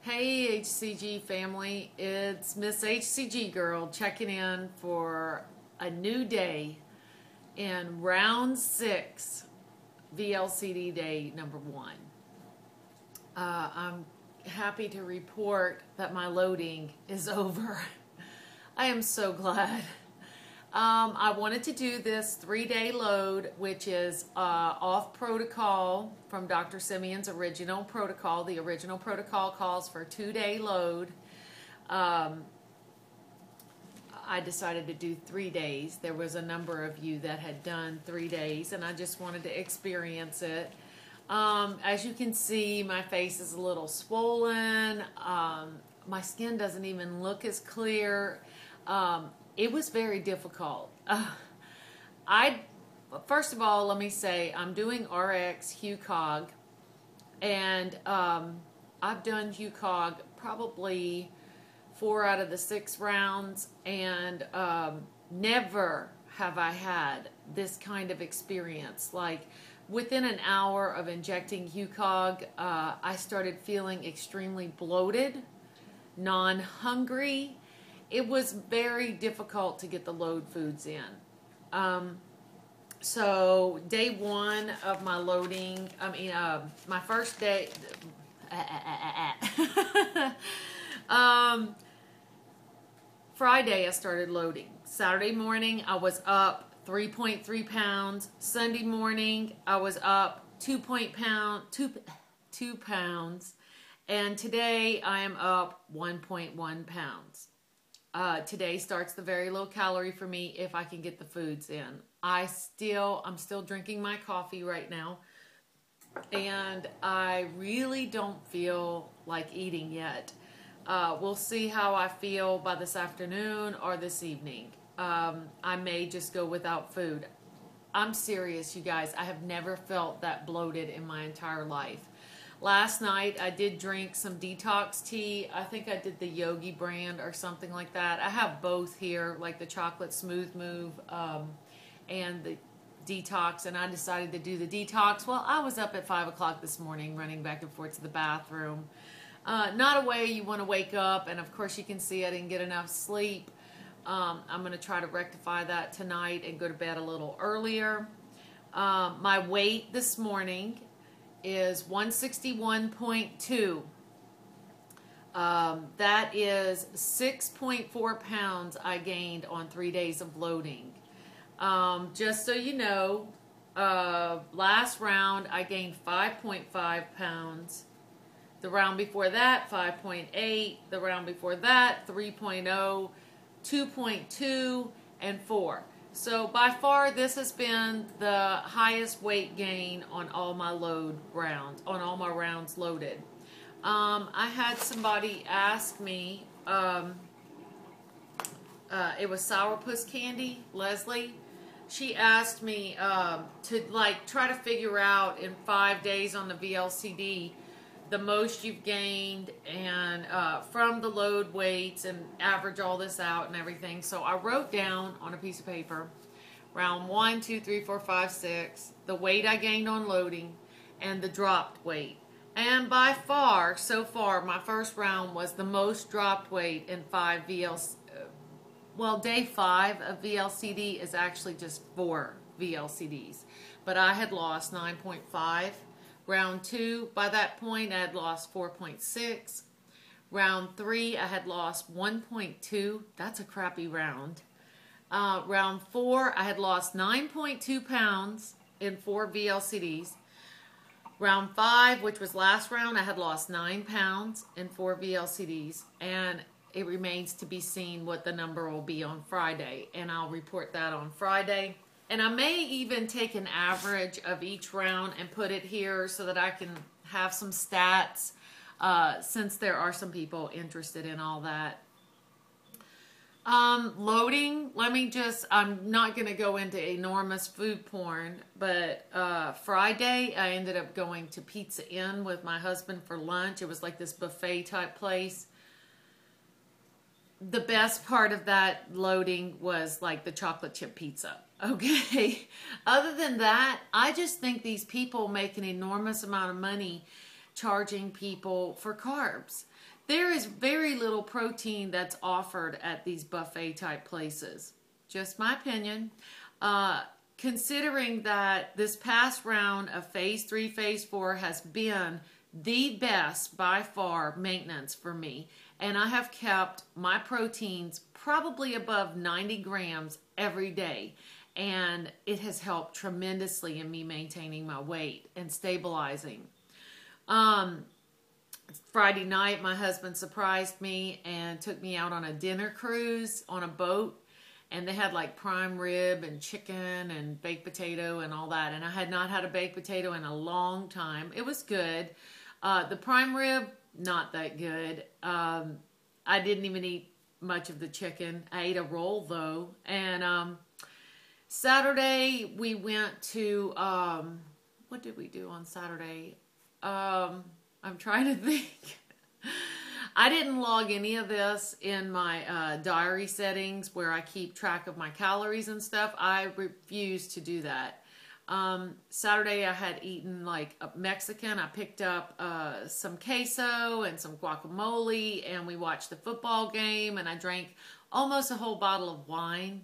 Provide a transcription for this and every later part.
Hey HCG family, it's Miss HCG girl checking in for a new day in round 6, VLCD day number 1. I'm happy to report that my loading is over. I am so glad. I wanted to do this 3-day load, which is off protocol from Dr. Simeon's original protocol. The original protocol calls for a 2-day load. I decided to do 3 days. There was a number of you that had done 3 days, and I just wanted to experience it. As you can see, my face is a little swollen. My skin doesn't even look as clear. It was very difficult. First of all, let me say I'm doing RX HcG, and I've done HcG probably 4 out of the 6 rounds, and never have I had this kind of experience. Like within an hour of injecting HcG, I started feeling extremely bloated, non-hungry. It was very difficult to get the load foods in. So day 1 of my loading, my first day, Friday I started loading. Saturday morning I was up 3.3 pounds. Sunday morning I was up 2 pounds. And today I am up 1.1 pounds. Today starts the very low calorie for me if I can get the foods in. I'm still drinking my coffee right now, and I really don't feel like eating yet. We'll see how I feel by this afternoon or this evening. I may just go without food. I'm serious, you guys. I have never felt that bloated in my entire life. Last night I did drink some detox tea. I think I did the Yogi brand or something like that. I have both here, like the chocolate smooth move and the detox, and I decided to do the detox. Well, I was up at 5 o'clock this morning running back and forth to the bathroom. Not a way you want to wake up, and of course you can see I didn't get enough sleep. I'm going to try to rectify that tonight and go to bed a little earlier. My weight this morning is 161.2. That is 6.4 pounds I gained on 3 days of loading. Just so you know, last round I gained 5.5 pounds. The round before that, 5.8. The round before that, 3.0, 2.2, and 4. So by far this has been the highest weight gain on all my rounds loaded. I had somebody ask me, it was Sourpuss Candy, Leslie. She asked me to try to figure out in 5 days on the VLCD the most you've gained, and from the load weights, and average all this out and everything. So I wrote down on a piece of paper round 1, 2, 3, 4, 5, 6, the weight I gained on loading and the dropped weight. And by far, so far, my first round was the most dropped weight in 5 VLCD. Well, day 5 of VLCD is actually just 4 VLCDs. But I had lost 9.5. Round 2, by that point, I had lost 4.6. Round 3, I had lost 1.2. That's a crappy round. Round 4, I had lost 9.2 pounds in 4 VLCDs. Round 5, which was last round, I had lost 9 pounds in 4 VLCDs. And it remains to be seen what the number will be on Friday. And I'll report that on Friday. And I may even take an average of each round and put it here so that I can have some stats, since there are some people interested in all that. Loading, I'm not going to go into enormous food porn, but Friday I ended up going to Pizza Inn with my husband for lunch. It was like this buffet type place. The best part of that loading was like the chocolate chip pizza. Okay. Other than that, I just think these people make an enormous amount of money charging people for carbs. There is very little protein that's offered at these buffet type places. Just my opinion. Considering that this past round of phase 3, phase 4 has been the best by far maintenance for me. And I have kept my proteins probably above 90 grams every day. And it has helped tremendously in me maintaining my weight and stabilizing. Friday night, my husband surprised me and took me out on a dinner cruise on a boat. And they had like prime rib and chicken and baked potato and all that. And I had not had a baked potato in a long time. It was good. The prime rib, not that good. I didn't even eat much of the chicken. I ate a roll though. And Saturday we went to, what did we do on Saturday? I'm trying to think. I didn't log any of this in my diary settings where I keep track of my calories and stuff. I refuse to do that. Saturday I had eaten like a Mexican. I picked up some queso and some guacamole, and we watched the football game, and I drank almost a whole bottle of wine,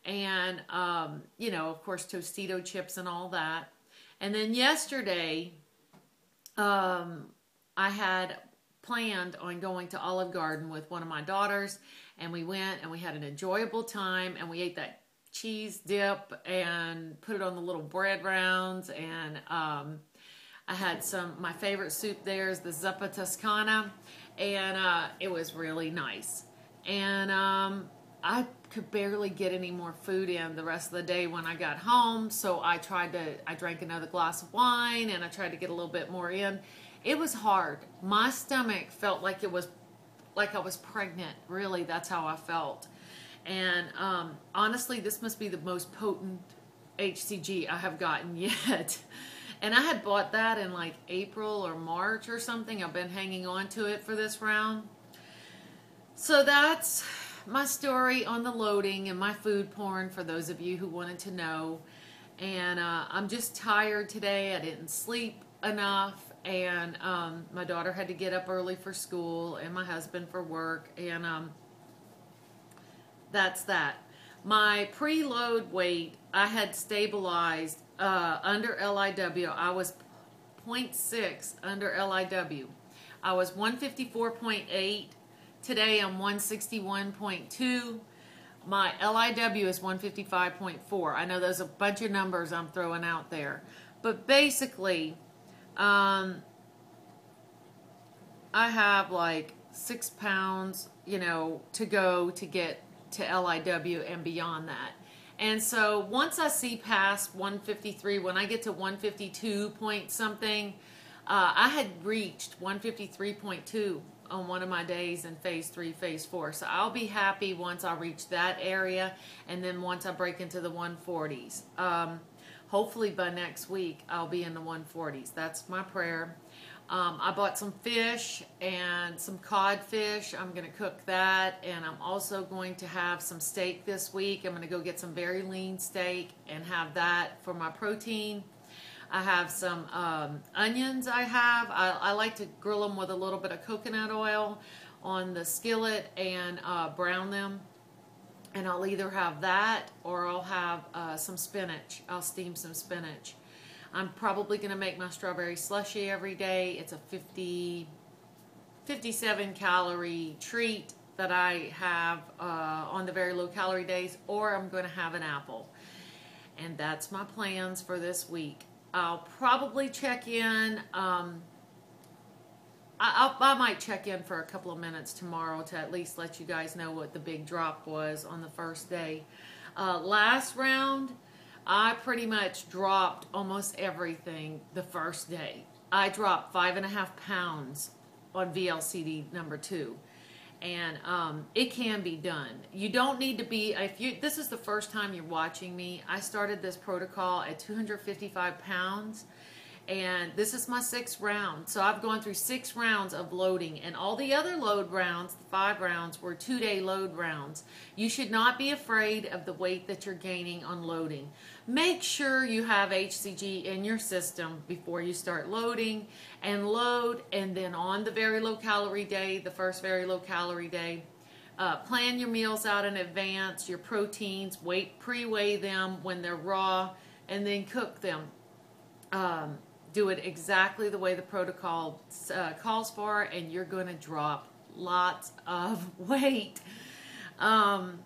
and you know, of course, Tostito chips and all that. And then yesterday I had planned on going to Olive Garden with one of my daughters, and we went and we had an enjoyable time, and we ate that cheese dip and put it on the little bread rounds, and I had my favorite soup there is the zuppa Toscana, and it was really nice. And I could barely get any more food in the rest of the day when I got home, so I drank another glass of wine, and I tried to get a little bit more in. It was hard. My stomach felt like I was pregnant. Really, that's how I felt. And honestly, this must be the most potent HcG I have gotten yet. And I had bought that in like April or March or something. I've been hanging on to it for this round. So that's my story on the loading and my food porn for those of you who wanted to know. And I'm just tired today. I didn't sleep enough. And my daughter had to get up early for school, and my husband for work, and that's that. My preload weight, I had stabilized under LIW. I was 0.6 under LIW. I was 154.8. Today I'm 161.2. My LIW is 155.4. I know there's a bunch of numbers I'm throwing out there, but basically, I have like 6 pounds, you know, to go to get to LIW and beyond that. And so once I see past 153, when I get to 152 point something, I had reached 153.2 on one of my days in phase 3, phase 4. So I'll be happy once I reach that area, and then once I break into the 140s. Hopefully by next week, I'll be in the 140s. That's my prayer. I bought some fish and some codfish. I'm going to cook that. And I'm also going to have some steak this week. I'm going to go get some very lean steak and have that for my protein. I have some onions I like to grill them with a little bit of coconut oil on the skillet and brown them. And I'll either have that or I'll have some spinach. I'll steam some spinach. I'm probably going to make my strawberry slushy every day. It's a 57 calorie treat that I have on the very low calorie days, or I'm going to have an apple. And that's my plans for this week. I'll probably check in. I might check in for a couple of minutes tomorrow to at least let you guys know what the big drop was on the first day. Last round, I pretty much dropped almost everything the first day. I dropped 5.5 pounds on VLCD number 2. And it can be done. You don't need to be, this is the first time you're watching me, I started this protocol at 255 pounds. And this is my 6th round. So I've gone through 6 rounds of loading, and all the other load rounds, the 5 rounds, were 2-day load rounds. You should not be afraid of the weight that you're gaining on loading. Make sure you have HCG in your system before you start loading, and load. And then on the very low calorie day, the first very low calorie day, plan your meals out in advance, your proteins, pre-weigh them when they're raw, and then cook them. Do it exactly the way the protocol calls for, and you're going to drop lots of weight. I'm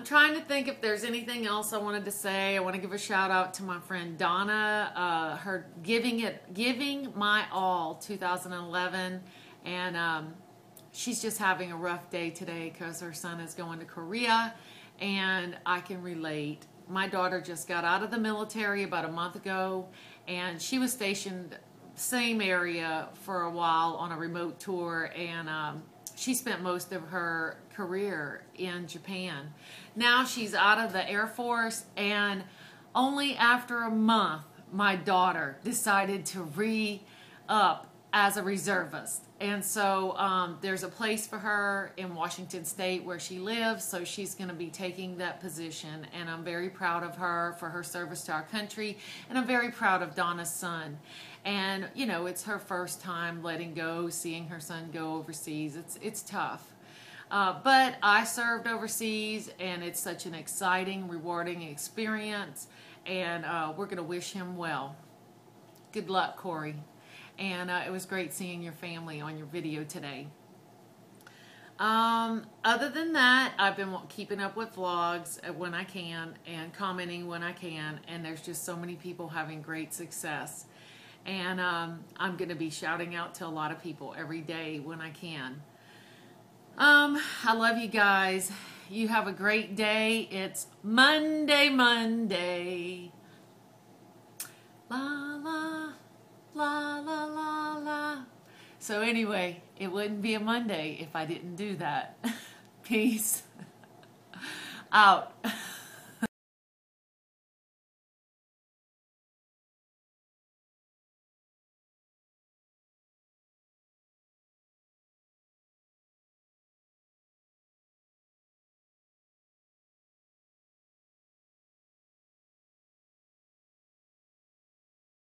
trying to think if there's anything else I wanted to say. I want to give a shout out to my friend Donna, her Giving My All 2011, and she's just having a rough day today because her son is going to Korea, and I can relate. My daughter just got out of the military about a month ago, and she was stationed same area for a while on a remote tour, and she spent most of her career in Japan. Now she's out of the Air Force, and only after a month my daughter decided to re-up as a reservist. And so there's a place for her in Washington State where she lives, so she's going to be taking that position, and I'm very proud of her for her service to our country, and I'm very proud of Donna's son. And you know, it's her first time letting go, seeing her son go overseas. It's tough. But I served overseas, and it's such an exciting, rewarding experience, and we're going to wish him well. Good luck, Corey. And it was great seeing your family on your video today. Other than that, I've been keeping up with vlogs when I can and commenting when I can, and there's just so many people having great success. And I'm going to be shouting out to a lot of people every day when I can. I love you guys. You have a great day. It's Monday. La la. La la la la. So anyway, it wouldn't be a Monday if I didn't do that. Peace out.